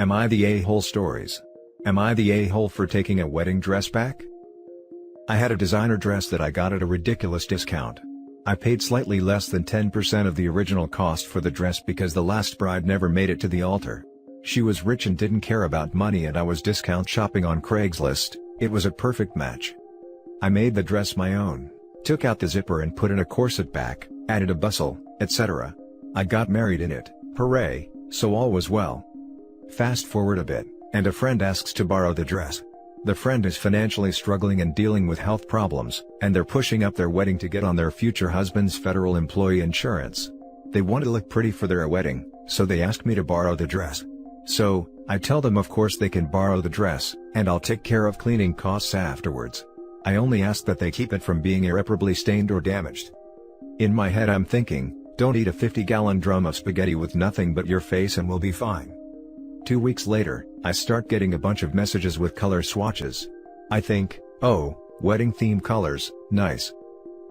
Am I the a-hole stories? Am I the a-hole for taking a wedding dress back? I had a designer dress that I got at a ridiculous discount. I paid slightly less than 10% of the original cost for the dress because the last bride never made it to the altar. She was rich and didn't care about money, and I was discount shopping on Craigslist. It was a perfect match. I made the dress my own, took out the zipper and put in a corset back, added a bustle, etc. I got married in it, hooray, so all was well. Fast forward a bit, and a friend asks to borrow the dress. The friend is financially struggling and dealing with health problems, and they're pushing up their wedding to get on their future husband's federal employee insurance. They want to look pretty for their wedding, so they ask me to borrow the dress. So, I tell them of course they can borrow the dress, and I'll take care of cleaning costs afterwards. I only ask that they keep it from being irreparably stained or damaged. In my head I'm thinking, don't eat a 50-gallon drum of spaghetti with nothing but your face and we'll be fine. 2 weeks later, I start getting a bunch of messages with color swatches. I think, oh, wedding themed colors, nice.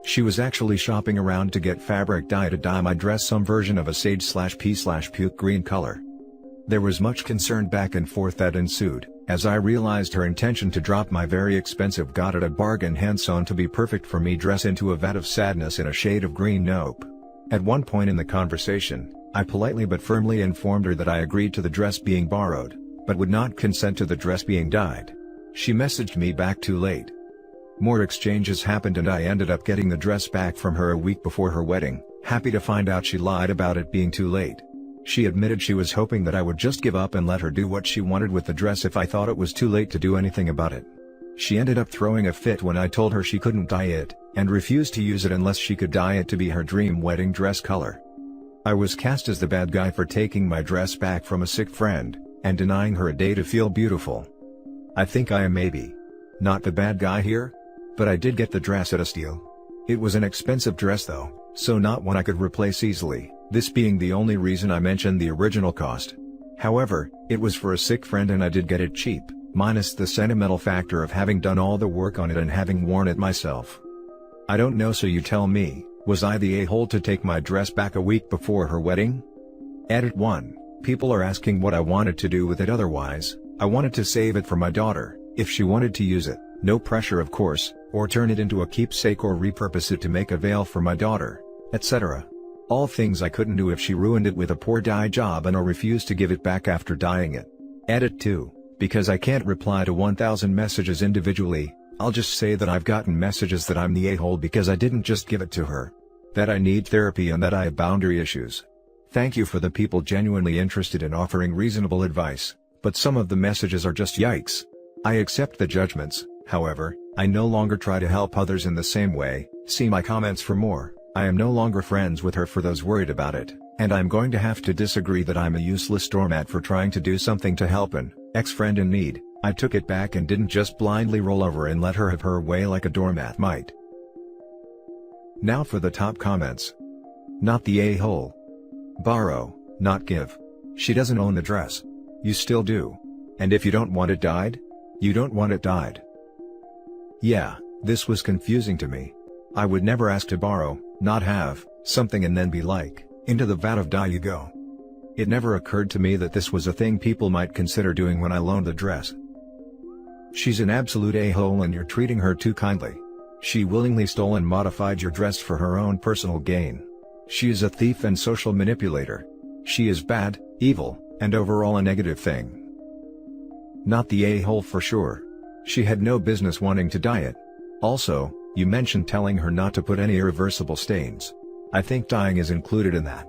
She was actually shopping around to get fabric dye to dye my dress some version of a sage/pea/puke green color. There was much concern back and forth that ensued, as I realized her intention to drop my very expensive got at a bargain hand-sewn to be perfect for me dress into a vat of sadness in a shade of green. Nope. At one point in the conversation, I politely but firmly informed her that I agreed to the dress being borrowed, but would not consent to the dress being dyed. She messaged me back too late. More exchanges happened and I ended up getting the dress back from her a week before her wedding, happy to find out she lied about it being too late. She admitted she was hoping that I would just give up and let her do what she wanted with the dress if I thought it was too late to do anything about it. She ended up throwing a fit when I told her she couldn't dye it, and refused to use it unless she could dye it to be her dream wedding dress color. I was cast as the bad guy for taking my dress back from a sick friend, and denying her a day to feel beautiful. I think I am maybe not the bad guy here? But I did get the dress at a steal. It was an expensive dress though, so not one I could replace easily, this being the only reason I mentioned the original cost. However, it was for a sick friend and I did get it cheap, minus the sentimental factor of having done all the work on it and having worn it myself. I don't know, so you tell me. Was I the a-hole to take my dress back a week before her wedding? Edit 1. People are asking what I wanted to do with it otherwise. I wanted to save it for my daughter, if she wanted to use it, no pressure of course, or turn it into a keepsake or repurpose it to make a veil for my daughter, etc. All things I couldn't do if she ruined it with a poor dye job and or refused to give it back after dyeing it. Edit 2. Because I can't reply to 1,000 messages individually, I'll just say that I've gotten messages that I'm the a-hole because I didn't just give it to her. That I need therapy and that I have boundary issues. Thank you for the people genuinely interested in offering reasonable advice, but some of the messages are just yikes. I accept the judgments, however, I no longer try to help others in the same way. See my comments for more. I am no longer friends with her for those worried about it, and I'm going to have to disagree that I'm a useless doormat for trying to do something to help an ex-friend in need. I took it back and didn't just blindly roll over and let her have her way like a doormat might. Now for the top comments. Not the a-hole. Borrow, not give. She doesn't own the dress. You still do. And if you don't want it dyed, you don't want it dyed. Yeah, this was confusing to me. I would never ask to borrow, not have, something and then be like, into the vat of dye you go. It never occurred to me that this was a thing people might consider doing when I loaned the dress. She's an absolute a-hole and you're treating her too kindly. She willingly stole and modified your dress for her own personal gain. She is a thief and social manipulator. She is bad, evil, and overall a negative thing. Not the a-hole for sure. She had no business wanting to dye it. Also, you mentioned telling her not to put any irreversible stains. I think dyeing is included in that.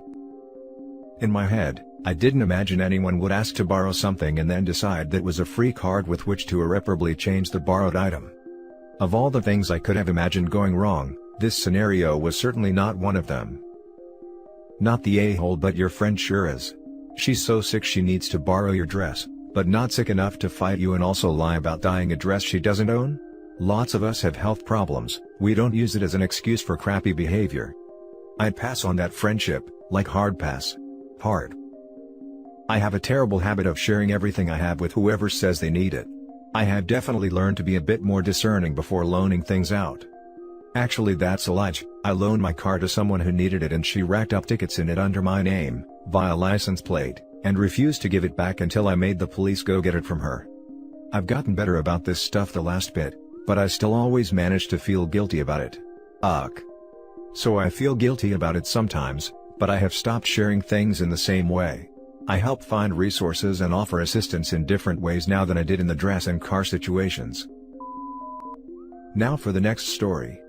In my head, I didn't imagine anyone would ask to borrow something and then decide that was a free card with which to irreparably change the borrowed item. Of all the things I could have imagined going wrong, this scenario was certainly not one of them. Not the a-hole, but your friend sure is. She's so sick she needs to borrow your dress, but not sick enough to fight you and also lie about dyeing a dress she doesn't own? Lots of us have health problems, we don't use it as an excuse for crappy behavior. I'd pass on that friendship, like hard pass. Hard. I have a terrible habit of sharing everything I have with whoever says they need it. I have definitely learned to be a bit more discerning before loaning things out. Actually, that's a lie. I loaned my car to someone who needed it and she racked up tickets in it under my name, via license plate, and refused to give it back until I made the police go get it from her. I've gotten better about this stuff the last bit, but I still always manage to feel guilty about it. Ugh. So I feel guilty about it sometimes, but I have stopped sharing things in the same way. I help find resources and offer assistance in different ways now than I did in the dress and car situations. Now for the next story.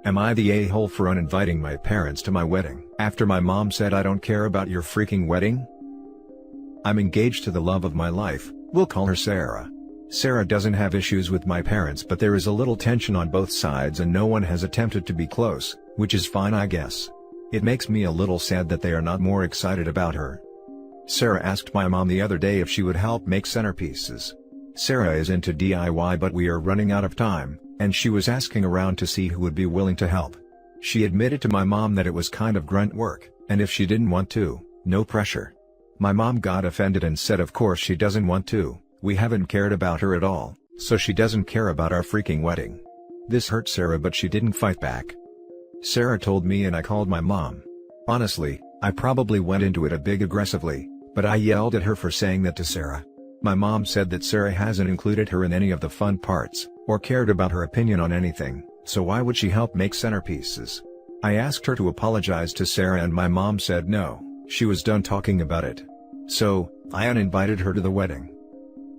Am I the a-hole for uninviting my parents to my wedding after my mom said I don't care about your freaking wedding? I'm engaged to the love of my life, we'll call her Sarah. Sarah doesn't have issues with my parents, but there is a little tension on both sides and no one has attempted to be close, which is fine I guess. It makes me a little sad that they are not more excited about her. Sarah asked my mom the other day if she would help make centerpieces. Sarah is into DIY but we are running out of time, and she was asking around to see who would be willing to help. She admitted to my mom that it was kind of grunt work, and if she didn't want to, no pressure. My mom got offended and said of course she doesn't want to, we haven't cared about her at all, so she doesn't care about our freaking wedding. This hurt Sarah but she didn't fight back. Sarah told me and I called my mom. Honestly, I probably went into it a bit aggressively, but I yelled at her for saying that to Sarah. My mom said that Sarah hasn't included her in any of the fun parts, or cared about her opinion on anything, so why would she help make centerpieces? I asked her to apologize to Sarah and my mom said no, she was done talking about it. So, I uninvited her to the wedding.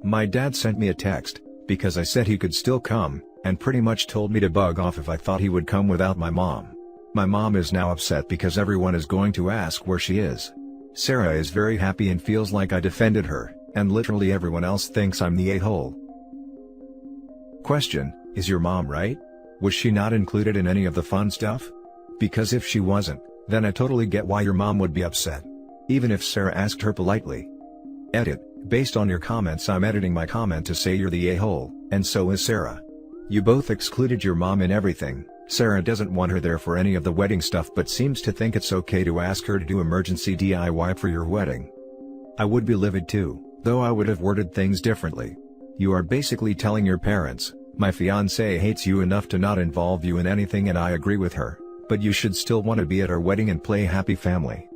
My dad sent me a text, because I said he could still come, and pretty much told me to bug off if I thought he would come without my mom. My mom is now upset because everyone is going to ask where she is. Sarah is very happy and feels like I defended her, and literally everyone else thinks I'm the a-hole. Question: is your mom right? Was she not included in any of the fun stuff? Because if she wasn't, then I totally get why your mom would be upset. Even if Sarah asked her politely. Edit: based on your comments I'm editing my comment to say you're the a-hole, and so is Sarah. You both excluded your mom in everything. Sarah doesn't want her there for any of the wedding stuff but seems to think it's okay to ask her to do emergency DIY for your wedding. I would be livid too, though I would have worded things differently. You are basically telling your parents, my fiancé hates you enough to not involve you in anything, and I agree with her, but you should still want to be at our wedding and play happy family.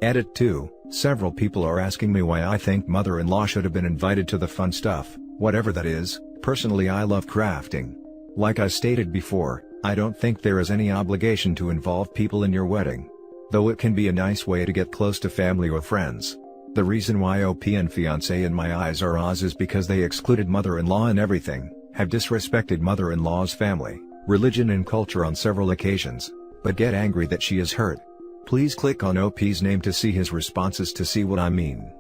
Edit 2, several people are asking me why I think mother-in-law should have been invited to the fun stuff, whatever that is. Personally I love crafting. Like I stated before, I don't think there is any obligation to involve people in your wedding. Though it can be a nice way to get close to family or friends. The reason why OP and fiancé in my eyes are Oz is because they excluded mother-in-law and everything, have disrespected mother-in-law's family, religion and culture on several occasions, but get angry that she is hurt. Please click on OP's name to see his responses to see what I mean.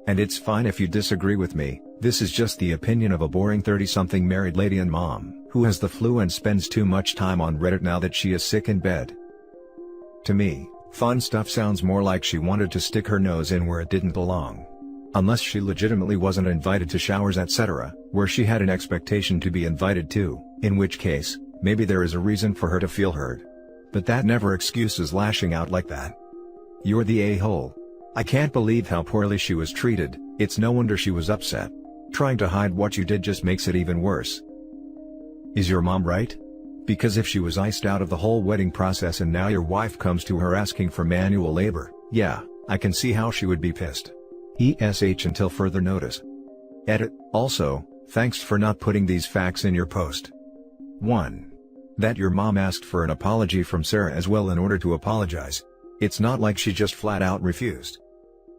And it's fine if you disagree with me, this is just the opinion of a boring 30-something married lady and mom, who has the flu and spends too much time on Reddit now that she is sick in bed. To me, fun stuff sounds more like she wanted to stick her nose in where it didn't belong. Unless she legitimately wasn't invited to showers etc., where she had an expectation to be invited to, in which case, maybe there is a reason for her to feel hurt. But that never excuses lashing out like that. You're the a-hole. I can't believe how poorly she was treated, it's no wonder she was upset. Trying to hide what you did just makes it even worse. Is your mom right? Because if she was iced out of the whole wedding process and now your wife comes to her asking for manual labor, yeah, I can see how she would be pissed. ESH until further notice. Edit: also, thanks for not putting these facts in your post. 1. That your mom asked for an apology from Sarah as well in order to apologize. It's not like she just flat out refused.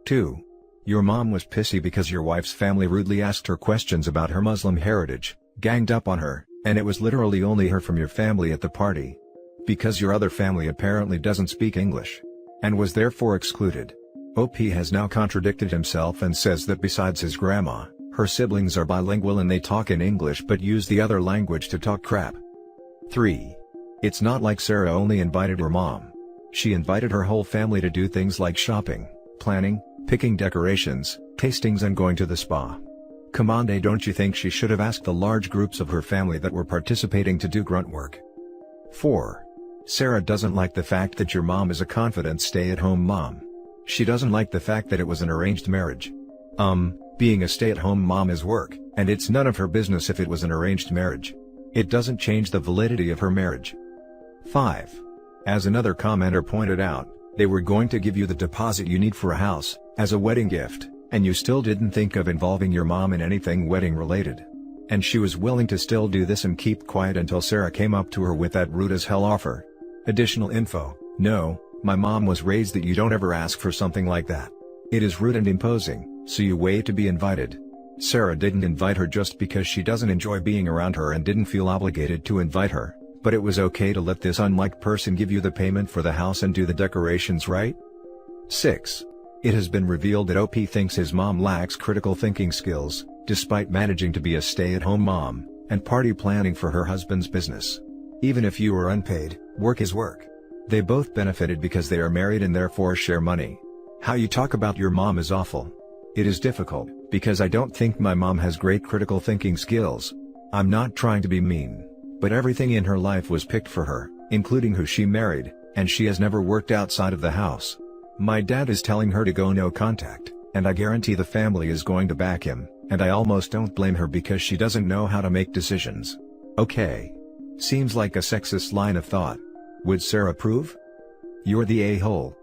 2. Your mom was pissy because your wife's family rudely asked her questions about her Muslim heritage, ganged up on her, and it was literally only her from your family at the party. Because your other family apparently doesn't speak English. And was therefore excluded. OP has now contradicted himself and says that besides his grandma, her siblings are bilingual and they talk in English but use the other language to talk crap. 3. It's not like Sarah only invited her mom. She invited her whole family to do things like shopping, planning, picking decorations, tastings and going to the spa. Come on, don't you think she should have asked the large groups of her family that were participating to do grunt work? 4. Sarah doesn't like the fact that your mom is a confident stay-at-home mom. She doesn't like the fact that it was an arranged marriage. Being a stay-at-home mom is work, and it's none of her business if it was an arranged marriage. It doesn't change the validity of her marriage. 5. As another commenter pointed out, they were going to give you the deposit you need for a house, as a wedding gift, and you still didn't think of involving your mom in anything wedding related. And she was willing to still do this and keep quiet until Sarah came up to her with that rude as hell offer. Additional info: no, my mom was raised that you don't ever ask for something like that. It is rude and imposing, so you wait to be invited. Sarah didn't invite her just because she doesn't enjoy being around her and didn't feel obligated to invite her, but it was okay to let this unliked person give you the payment for the house and do the decorations, right? 6. It has been revealed that OP thinks his mom lacks critical thinking skills, despite managing to be a stay-at-home mom, and party planning for her husband's business. Even if you are unpaid, work is work. They both benefited because they are married and therefore share money. How you talk about your mom is awful. It is difficult, because I don't think my mom has great critical thinking skills. I'm not trying to be mean, but everything in her life was picked for her, including who she married, and she has never worked outside of the house. My dad is telling her to go no contact, and I guarantee the family is going to back him, and I almost don't blame her because she doesn't know how to make decisions. Okay. Seems like a sexist line of thought. Would Sarah approve? You're the a-hole.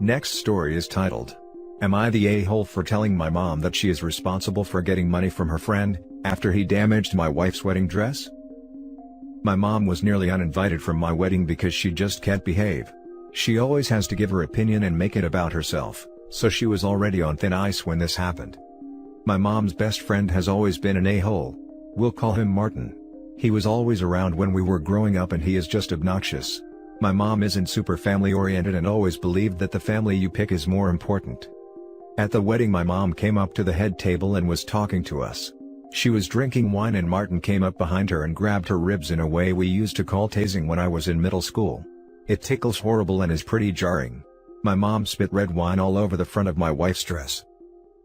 Next story is titled, "Am I the a-hole for telling my mom that she is responsible for getting money from her friend, after he damaged my wife's wedding dress?" My mom was nearly uninvited from my wedding because she just can't behave. She always has to give her opinion and make it about herself, so she was already on thin ice when this happened. My mom's best friend has always been an a-hole. We'll call him Martin. He was always around when we were growing up and he is just obnoxious. My mom isn't super family oriented and always believed that the family you pick is more important. At the wedding my mom came up to the head table and was talking to us. She was drinking wine and Martin came up behind her and grabbed her ribs in a way we used to call tasing when I was in middle school. It tickles horrible and is pretty jarring. My mom spit red wine all over the front of my wife's dress.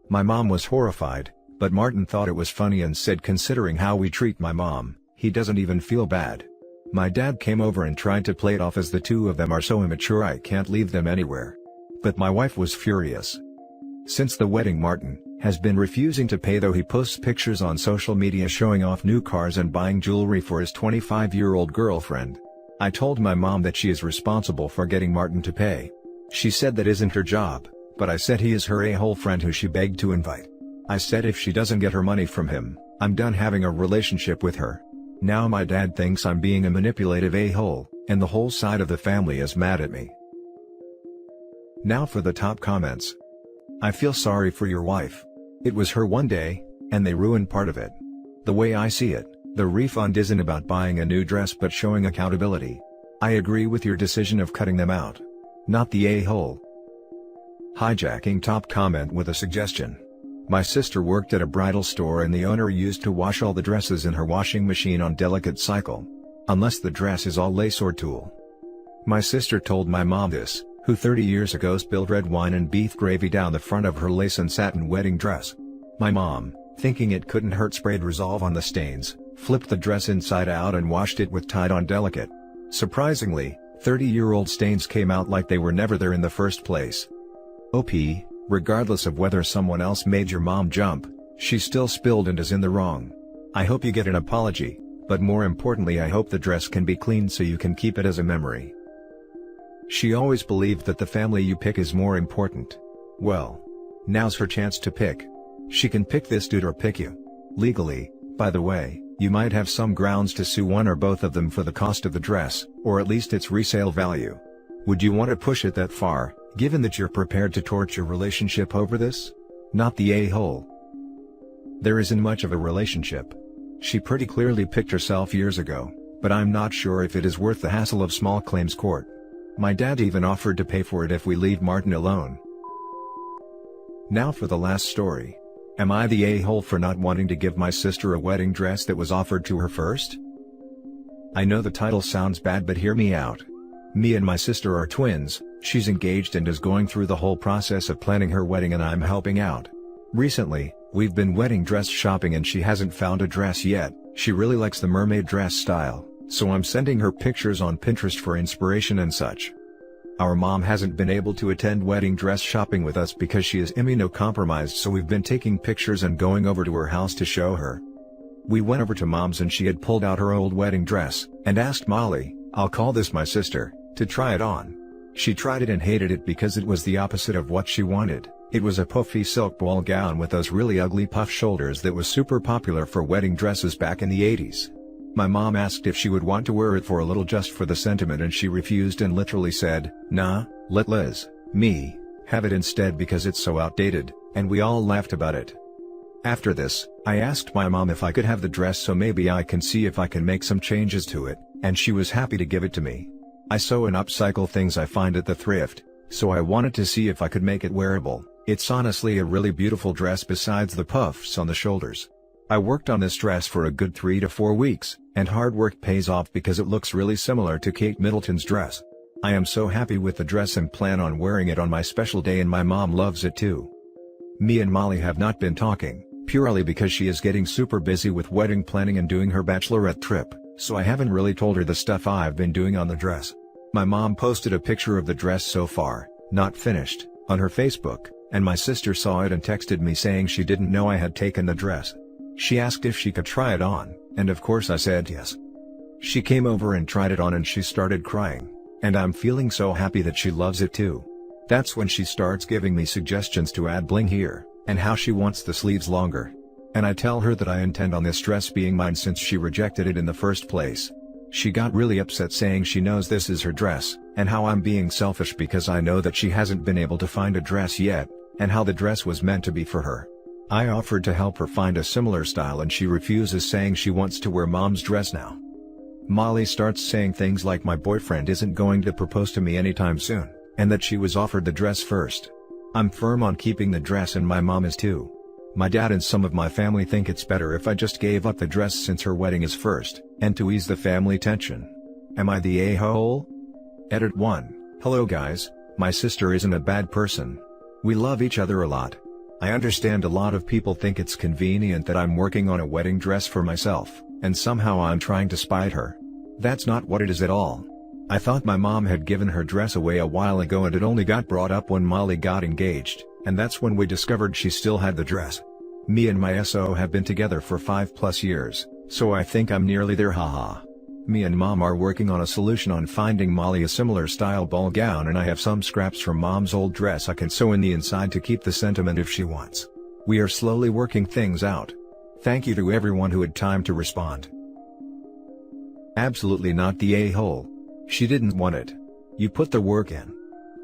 My mom was horrified, but Martin thought it was funny and said considering how we treat my mom, he doesn't even feel bad. My dad came over and tried to play it off as the two of them are so immature I can't leave them anywhere. But my wife was furious. Since the wedding Martin has been refusing to pay, though he posts pictures on social media showing off new cars and buying jewelry for his 25-year-old girlfriend. I told my mom that she is responsible for getting Martin to pay. She said that isn't her job, but I said he is her a-hole friend who she begged to invite. I said if she doesn't get her money from him, I'm done having a relationship with her. Now my dad thinks I'm being a manipulative a-hole, and the whole side of the family is mad at me. Now for the top comments. I feel sorry for your wife. It was her one day, and they ruined part of it. The way I see it, the refund isn't about buying a new dress but showing accountability. I agree with your decision of cutting them out. Not the a-hole. Hijacking top comment with a suggestion. My sister worked at a bridal store and the owner used to wash all the dresses in her washing machine on delicate cycle. Unless the dress is all lace or tulle. My sister told my mom this, who 30 years ago spilled red wine and beef gravy down the front of her lace and satin wedding dress. My mom, thinking it couldn't hurt, sprayed Resolve on the stains, flipped the dress inside out and washed it with Tide on Delicate. Surprisingly, 30-year-old stains came out like they were never there in the first place. OP, regardless of whether someone else made your mom jump, she still spilled and is in the wrong. I hope you get an apology, but more importantly I hope the dress can be cleaned so you can keep it as a memory. She always believed that the family you pick is more important. Well, now's her chance to pick. She can pick this dude or pick you. Legally, by the way, you might have some grounds to sue one or both of them for the cost of the dress, or at least its resale value. Would you want to push it that far, given that you're prepared to torch your relationship over this? Not the a-hole. There isn't much of a relationship. She pretty clearly picked herself years ago, but I'm not sure if it is worth the hassle of small claims court. My dad even offered to pay for it if we leave Martin alone. Now for the last story. Am I the a-hole for not wanting to give my sister a wedding dress that was offered to her first? I know the title sounds bad, but hear me out. Me and my sister are twins. She's engaged and is going through the whole process of planning her wedding and I'm helping out. Recently, we've been wedding dress shopping and she hasn't found a dress yet. She really likes the mermaid dress style, so I'm sending her pictures on Pinterest for inspiration and such. Our mom hasn't been able to attend wedding dress shopping with us because she is immunocompromised, so we've been taking pictures and going over to her house to show her. We went over to mom's and she had pulled out her old wedding dress, and asked Molly, I'll call this my sister, to try it on. She tried it and hated it because it was the opposite of what she wanted. It was a puffy silk ball gown with those really ugly puff shoulders that was super popular for wedding dresses back in the 80s. My mom asked if she would want to wear it for a little just for the sentiment, and she refused and literally said, "Nah, let Liz, me, have it instead because it's so outdated," and we all laughed about it. After this, I asked my mom if I could have the dress so maybe I can see if I can make some changes to it, and she was happy to give it to me. I sew and upcycle things I find at the thrift, so I wanted to see if I could make it wearable. It's honestly a really beautiful dress besides the puffs on the shoulders. I worked on this dress for a good 3 to 4 weeks, and hard work pays off because it looks really similar to Kate Middleton's dress. I am so happy with the dress and plan on wearing it on my special day, and my mom loves it too. Me and Molly have not been talking, purely because she is getting super busy with wedding planning and doing her bachelorette trip, so I haven't really told her the stuff I've been doing on the dress. My mom posted a picture of the dress so far, not finished, on her Facebook, and my sister saw it and texted me saying she didn't know I had taken the dress. She asked if she could try it on, and of course I said yes. She came over and tried it on and she started crying, and I'm feeling so happy that she loves it too. That's when she starts giving me suggestions to add bling here, and how she wants the sleeves longer. And I tell her that I intend on this dress being mine since she rejected it in the first place. She got really upset saying she knows this is her dress, and how I'm being selfish because I know that she hasn't been able to find a dress yet, and how the dress was meant to be for her. I offered to help her find a similar style and she refuses, saying she wants to wear mom's dress now. Molly starts saying things like my boyfriend isn't going to propose to me anytime soon, and that she was offered the dress first. I'm firm on keeping the dress and my mom is too. My dad and some of my family think it's better if I just gave up the dress since her wedding is first, and to ease the family tension. Am I the a-hole? Edit 1. Hello guys, my sister isn't a bad person. We love each other a lot. I understand a lot of people think it's convenient that I'm working on a wedding dress for myself, and somehow I'm trying to spite her. That's not what it is at all. I thought my mom had given her dress away a while ago, and it only got brought up when Molly got engaged, and that's when we discovered she still had the dress. Me and my SO have been together for 5+ years, so I think I'm nearly there, haha. Me and mom are working on a solution on finding Molly a similar style ball gown, and I have some scraps from mom's old dress I can sew in the inside to keep the sentiment if she wants. We are slowly working things out. Thank you to everyone who had time to respond. Absolutely not the a-hole. She didn't want it. You put the work in.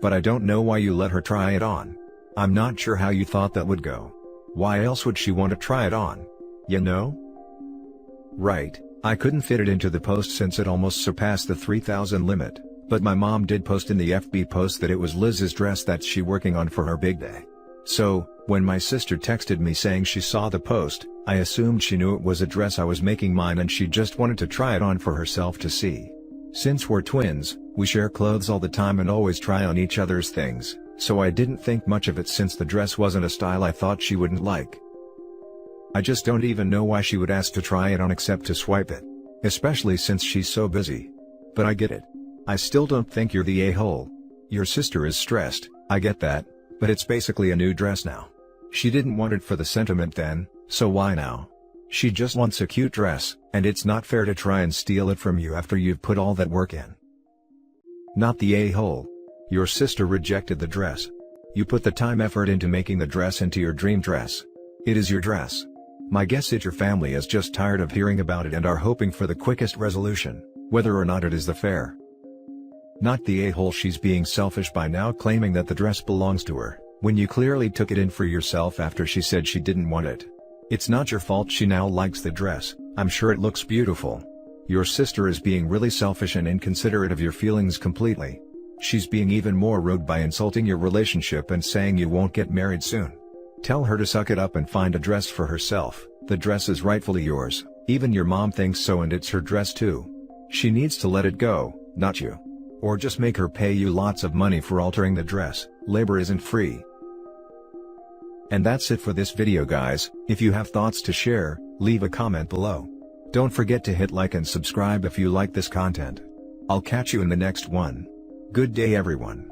But I don't know why you let her try it on. I'm not sure how you thought that would go. Why else would she want to try it on? You know? Right, I couldn't fit it into the post since it almost surpassed the 3,000 limit, but my mom did post in the FB post that it was Liz's dress that she working on for her big day. So, when my sister texted me saying she saw the post, I assumed she knew it was a dress I was making mine and she just wanted to try it on for herself to see. Since we're twins, we share clothes all the time and always try on each other's things, so I didn't think much of it since the dress wasn't a style I thought she wouldn't like. I just don't even know why she would ask to try it on except to swipe it. Especially since she's so busy. But I get it. I still don't think you're the a-hole. Your sister is stressed, I get that, but it's basically a new dress now. She didn't want it for the sentiment then, so why now? She just wants a cute dress, and it's not fair to try and steal it from you after you've put all that work in. Not the a-hole. Your sister rejected the dress. You put the time effort into making the dress into your dream dress. It is your dress. My guess is your family is just tired of hearing about it and are hoping for the quickest resolution, whether or not it is the fair. Not the a-hole. She's being selfish by now claiming that the dress belongs to her, when you clearly took it in for yourself after she said she didn't want it. It's not your fault she now likes the dress. I'm sure it looks beautiful. Your sister is being really selfish and inconsiderate of your feelings completely. She's being even more rude by insulting your relationship and saying you won't get married soon. Tell her to suck it up and find a dress for herself. The dress is rightfully yours, even your mom thinks so, and it's her dress too. She needs to let it go, not you. Or just make her pay you lots of money for altering the dress. Labor isn't free. And that's it for this video, guys. If you have thoughts to share, leave a comment below. Don't forget to hit like and subscribe if you like this content. I'll catch you in the next one. Good day everyone.